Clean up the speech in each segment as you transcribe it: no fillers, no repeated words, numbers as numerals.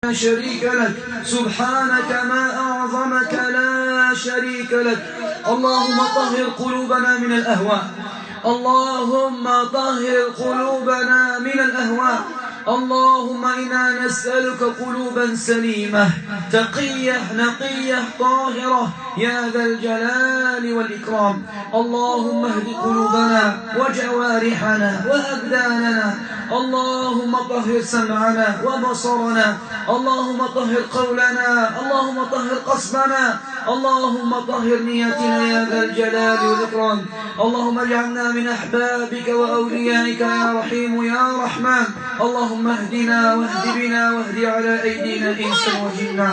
لا شريك لك، سبحانك ما أعظمك لا شريك لك. اللهم طهر قلوبنا من الأهواء، اللهم طهر قلوبنا من الأهواء. اللهم إنا نسألك قلوبا سليمة تقية نقية طاهرة يا ذا الجلال والإكرام. اللهم اهد قلوبنا وجوارحنا وأبداننا. اللهم طهر سمعنا وبصرنا. اللهم طهر قولنا. اللهم طهر قصدنا. اللهم طهر نياتنا يا ذا الجلال والإكرام. اللهم اجعلنا من أحبابك وأوليائك يا رحيم يا رحمن. اللهم اهدنا واهد بنا واهد على أيدينا إنسا وجنا.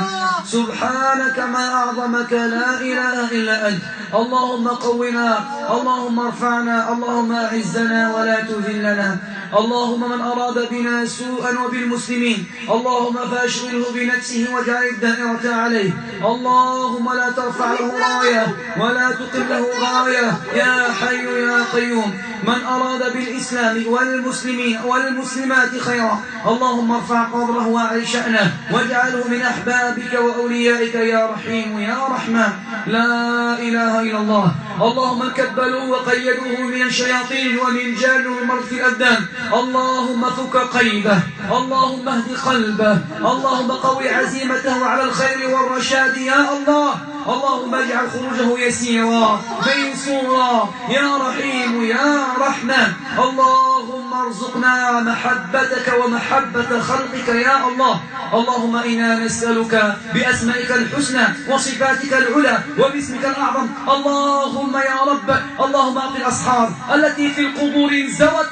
سبحانك ما أعظمك لا إله إلا أنت. اللهم قونا، اللهم ارفعنا، اللهم أعزنا ولا تذلنا. اللهم من أراد بنا سوءا وبالمسلمين اللهم فاشغله بنفسه واجعل الدائرة عليه. اللهم لا ترفع له راية ولا تقم له غاية يا حي يا قيوم. من أراد بالإسلام والمسلمين والمسلمات خيرا اللهم ارفع قدره واعل شأنه واجعله من أحبابك وأوليائك يا رحيم يا رحمن. لا إله إلا الله. اللهم كبلوه وقيدوه من الشياطين ومن جان ومرض في الأبدان. اللهم فك قيده، اللهم اهد قلبه، اللهم قوي عزيمته على الخير والرشاد يا الله. اللهم اجعل خروجه يسيرا ميسورا يا رحيم يا رحمن. اللهم ارزقنا محبتك ومحبة خلقك يا الله. اللهم إنا نسألك بأسمائك الحسنى وصفاتك العلى وباسمك الأعظم. اللهم يا رب، اللهم أعط الأصحاب التي في القبور انزوت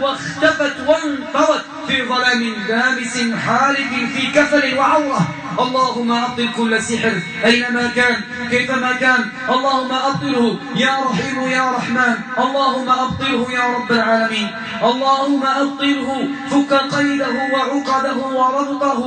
واختفت وانطوت في ظلام دامس حالك في كفل وعورة. اللهم أبطل كل سحر أينما كان كيفما كان. اللهم أبطله يا رحيم يا رحمن. اللهم أبطله يا رب العالمين. اللهم أبطله، فك قيده وعقده وربطه.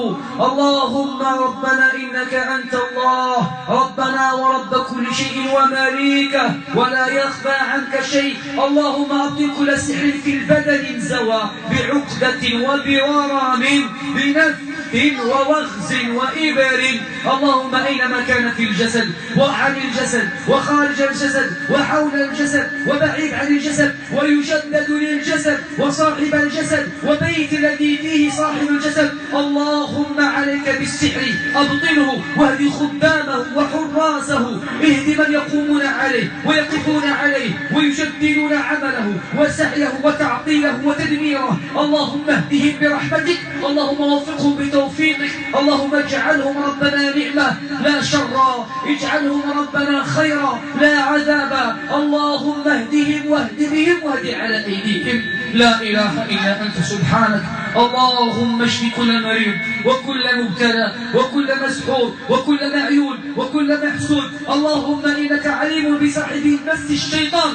اللهم ربنا إنك أنت الله ربنا ورب كل شيء وماليكه ولا يخفى عنك شيء. اللهم أبطل كل سحر في البدن انزوى بعقدة وبورم بنفس ووغز وإبر. اللهم أينما كان في الجسد وعن الجسد وخارج الجسد وحول الجسد وبعيد عن الجسد ويجدد للجسد وصاحب الجسد وبيت الذي فيه صاحب الجسد. اللهم عليك بالسحر أبطله واهد خدامه وحراسه. اهد من يقومون عليه ويقفون عليه ويجددون عمله وسعيه وتعطيله وتدميره. اللهم اهدهم برحمتك. اللهم وفقهم بتوفيقك. اللهم اجعلهم ربنا نعمة لا شرا، اجعلهم ربنا خيرا لا عذابا. اللهم اهدهم واهد بهم واهد على أيديهم. لا إله إلا أنت سبحانك. اللهم اشف كل مريض وكل مبتلى وكل مسحور وكل معيون وكل محسود. اللهم إنك عليم بصاحب مس الشيطان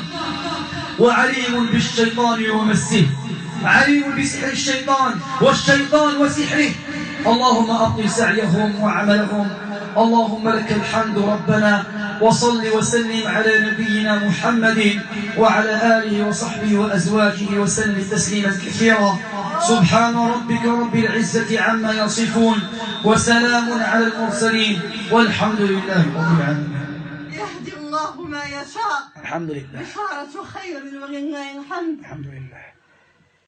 وعليم بالشيطان ومسه، عليم بسحر الشيطان والشيطان وسحره. اللهم أبطل سعيهم وعملهم. اللهم لك الحمد ربنا. وصل وسلم على نبينا محمد وعلى آله وصحبه وأزواجه وسلم تسليما كثيرا. سبحان ربك رب العزة عما يصفون وسلام على المرسلين والحمد لله رب العالمين. يهدي الله ما يشاء. الحمد لله. بشارة خير ولله الحمد. الحمد لله.